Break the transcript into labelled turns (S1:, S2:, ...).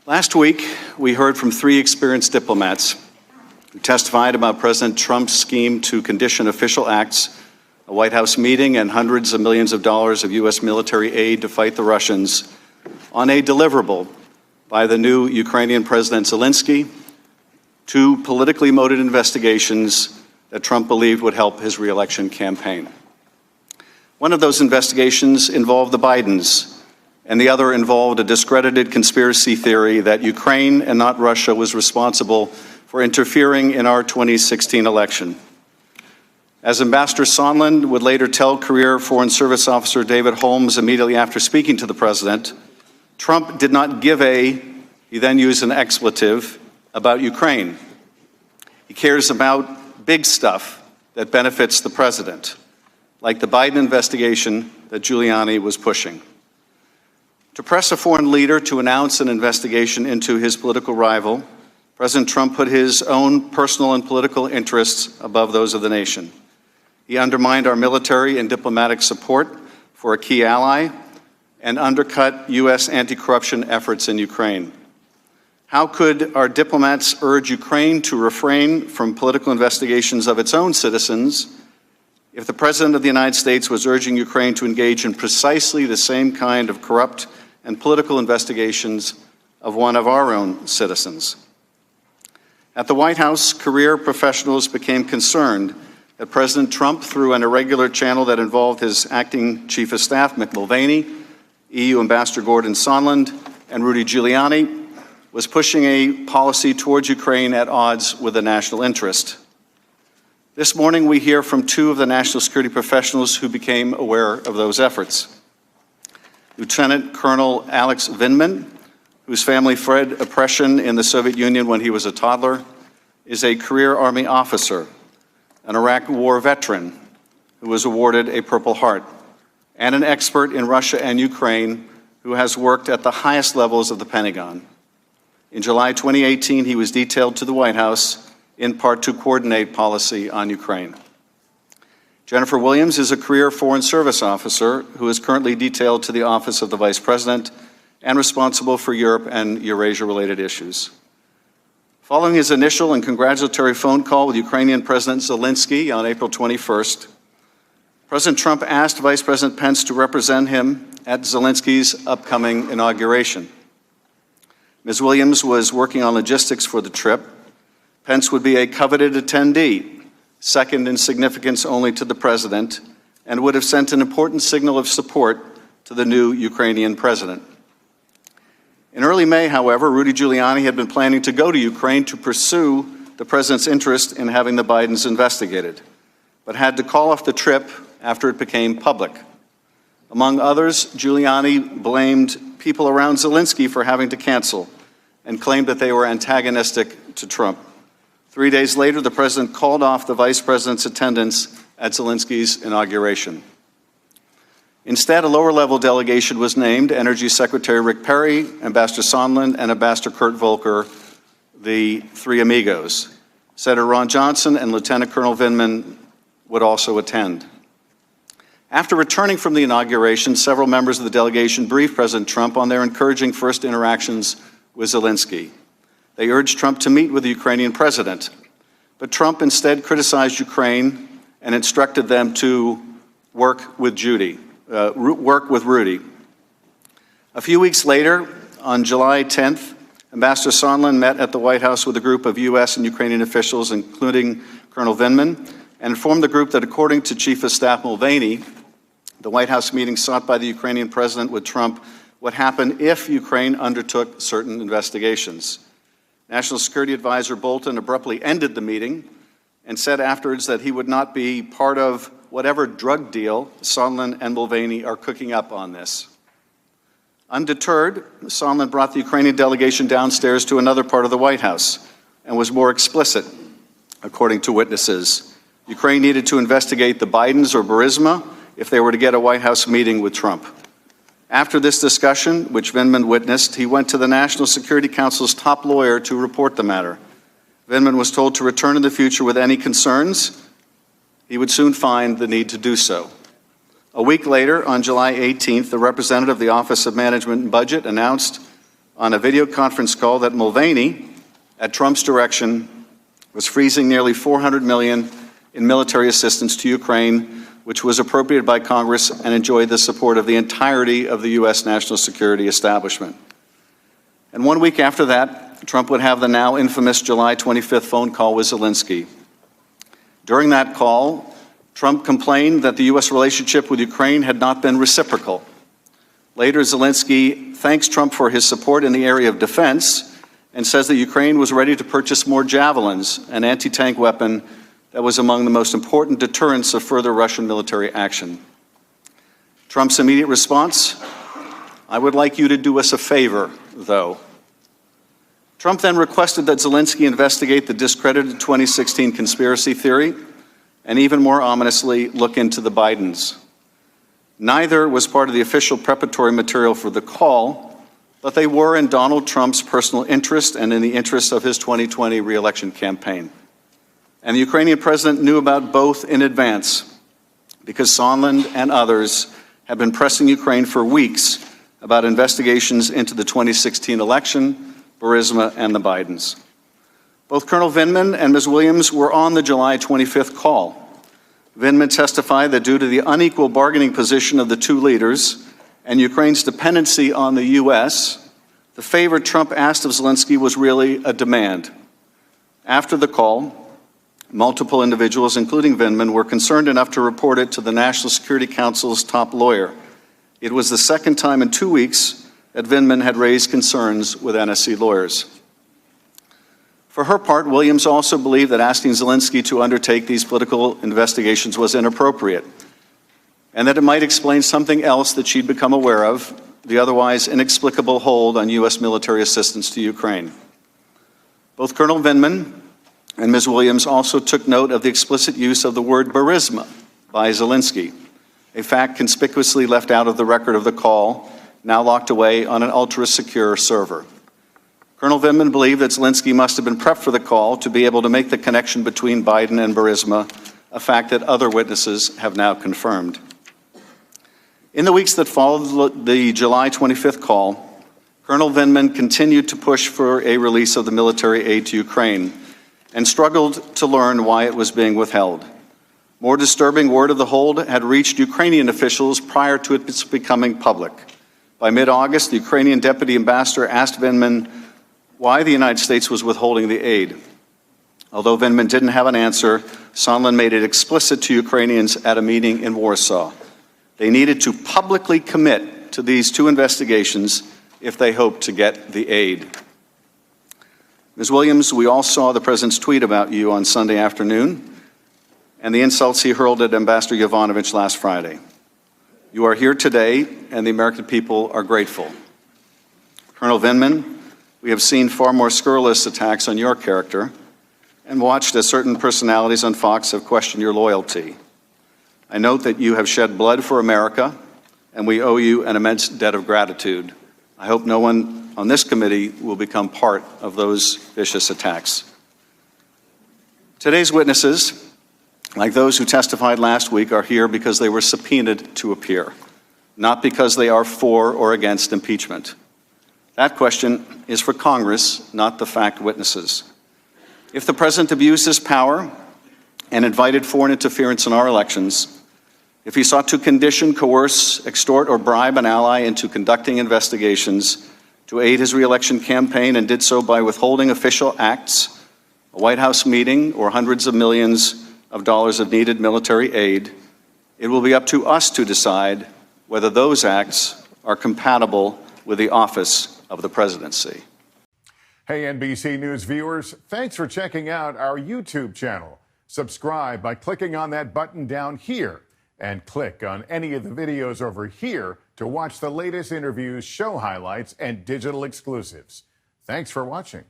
S1: Last week, we heard from three experienced diplomats who testified about President Trump's scheme to condition official acts, a White House meeting, and hundreds of millions of dollars of U.S. military aid to fight the Russians on a deliverable by the new Ukrainian President Zelensky, two politically motivated investigations that Trump believed would help his re-election campaign. One of those investigations involved the Bidens, and the other involved a discredited conspiracy theory that Ukraine and not Russia was responsible for interfering in our 2016 election. As Ambassador Sondland would later tell career Foreign Service Officer David Holmes immediately after speaking to the president, Trump did not give he then used an expletive, about Ukraine. He cares about big stuff that benefits the president, like the Biden investigation that Giuliani was pushing. To press a foreign leader to announce an investigation into his political rival, President Trump put his own personal and political interests above those of the nation. He undermined our military and diplomatic support for a key ally and undercut U.S. anti-corruption efforts in Ukraine. How could our diplomats urge Ukraine to refrain from political investigations of its own citizens if the President of the United States was urging Ukraine to engage in precisely the same kind of corrupt and political investigations of one of our own citizens? At the White House, career professionals became concerned that President Trump, through an irregular channel that involved his acting chief of staff, Mick Mulvaney, EU Ambassador Gordon Sondland, and Rudy Giuliani, was pushing a policy towards Ukraine at odds with the national interest. This morning, we hear from two of the national security professionals who became aware of those efforts. Lieutenant Colonel Alex Vindman, whose family fled oppression in the Soviet Union when he was a toddler, is a career Army officer, an Iraq War veteran who was awarded a Purple Heart, and an expert in Russia and Ukraine who has worked at the highest levels of the Pentagon. In July 2018, he was detailed to the White House in part to coordinate policy on Ukraine. Jennifer Williams is a career Foreign Service officer who is currently detailed to the Office of the Vice President and responsible for Europe and Eurasia-related issues. Following his initial and congratulatory phone call with Ukrainian President Zelensky on April 21st, President Trump asked Vice President Pence to represent him at Zelensky's upcoming inauguration. Ms. Williams was working on logistics for the trip. Pence would be a coveted attendee, second in significance only to the president, and would have sent an important signal of support to the new Ukrainian president. In early May, however, Rudy Giuliani had been planning to go to Ukraine to pursue the president's interest in having the Bidens investigated, but had to call off the trip after it became public. Among others, Giuliani blamed people around Zelensky for having to cancel and claimed that they were antagonistic to Trump. 3 days later, the president called off the vice president's attendance at Zelensky's inauguration. Instead, a lower-level delegation was named: Energy Secretary Rick Perry, Ambassador Sondland, and Ambassador Kurt Volker, the three amigos. Senator Ron Johnson and Lieutenant Colonel Vindman would also attend. After returning from the inauguration, several members of the delegation briefed President Trump on their encouraging first interactions with Zelensky. They urged Trump to meet with the Ukrainian president, but Trump instead criticized Ukraine and instructed them to work with Rudy. A few weeks later, on July 10th, Ambassador Sondland met at the White House with a group of U.S. and Ukrainian officials, including Colonel Vindman, and informed the group that, according to Chief of Staff Mulvaney, the White House meeting sought by the Ukrainian president with Trump would happen if Ukraine undertook certain investigations. National Security Advisor Bolton abruptly ended the meeting and said afterwards that he would not be part of whatever drug deal Sondland and Mulvaney are cooking up on this. Undeterred, Sondland brought the Ukrainian delegation downstairs to another part of the White House and was more explicit, according to witnesses. Ukraine needed to investigate the Bidens or Burisma if they were to get a White House meeting with Trump. After this discussion, which Vindman witnessed, he went to the National Security Council's top lawyer to report the matter. Vindman was told to return in the future with any concerns. He would soon find the need to do so. A week later, on July 18th, the representative of the Office of Management and Budget announced on a video conference call that Mulvaney, at Trump's direction, was freezing nearly $400 million in military assistance to Ukraine, which was appropriated by Congress and enjoyed the support of the entirety of the U.S. national security establishment. And 1 week after that, Trump would have the now infamous July 25th phone call with Zelensky. During that call, Trump complained that the U.S. relationship with Ukraine had not been reciprocal. Later, Zelensky thanks Trump for his support in the area of defense and says that Ukraine was ready to purchase more javelins, an anti-tank weapon that was among the most important deterrents of further Russian military action. Trump's immediate response: "I would like you to do us a favor, though." Trump then requested that Zelensky investigate the discredited 2016 conspiracy theory and, even more ominously, look into the Bidens. Neither was part of the official preparatory material for the call, but they were in Donald Trump's personal interest and in the interest of his 2020 re-election campaign. And the Ukrainian president knew about both in advance, because Sondland and others have been pressing Ukraine for weeks about investigations into the 2016 election, Burisma, and the Bidens. Both Colonel Vindman and Ms. Williams were on the July 25th call. Vindman testified that due to the unequal bargaining position of the two leaders and Ukraine's dependency on the U.S., the favor Trump asked of Zelensky was really a demand. After the call, multiple individuals, including Vindman, were concerned enough to report it to the National Security Council's top lawyer. It was the second time in 2 weeks that Vindman had raised concerns with NSC lawyers. For her part, Williams also believed that asking Zelensky to undertake these political investigations was inappropriate, and that it might explain something else that she'd become aware of, the otherwise inexplicable hold on U.S. military assistance to Ukraine. Both Colonel Vindman and Ms. Williams also took note of the explicit use of the word Burisma by Zelensky, a fact conspicuously left out of the record of the call, now locked away on an ultra-secure server. Colonel Vindman believed that Zelensky must have been prepped for the call to be able to make the connection between Biden and Burisma, a fact that other witnesses have now confirmed. In the weeks that followed the July 25th call, Colonel Vindman continued to push for a release of the military aid to Ukraine and struggled to learn why it was being withheld. More disturbing, word of the hold had reached Ukrainian officials prior to its becoming public. By mid-August, the Ukrainian deputy ambassador asked Vindman why the United States was withholding the aid. Although Vindman didn't have an answer, Sondland made it explicit to Ukrainians at a meeting in Warsaw. They needed to publicly commit to these two investigations if they hoped to get the aid. Ms. Williams, we all saw the president's tweet about you on Sunday afternoon and the insults he hurled at Ambassador Yovanovitch last Friday. You are here today, and the American people are grateful. Colonel Vindman, we have seen far more scurrilous attacks on your character and watched as certain personalities on Fox have questioned your loyalty. I note that you have shed blood for America, and we owe you an immense debt of gratitude. I hope no one on this committee will become part of those vicious attacks. Today's witnesses, like those who testified last week, are here because they were subpoenaed to appear, not because they are for or against impeachment. That question is for Congress, not the fact witnesses. If the president abused his power and invited foreign interference in our elections, if he sought to condition, coerce, extort, or bribe an ally into conducting investigations to aid his re-election campaign and did so by withholding official acts, a White House meeting, or hundreds of millions of dollars of needed military aid, it will be up to us to decide whether those acts are compatible with the office of the presidency.
S2: Hey, NBC News viewers, thanks for checking out our YouTube channel. Subscribe by clicking on that button down here and click on any of the videos over here to watch the latest interviews, show highlights, and digital exclusives. Thanks for watching.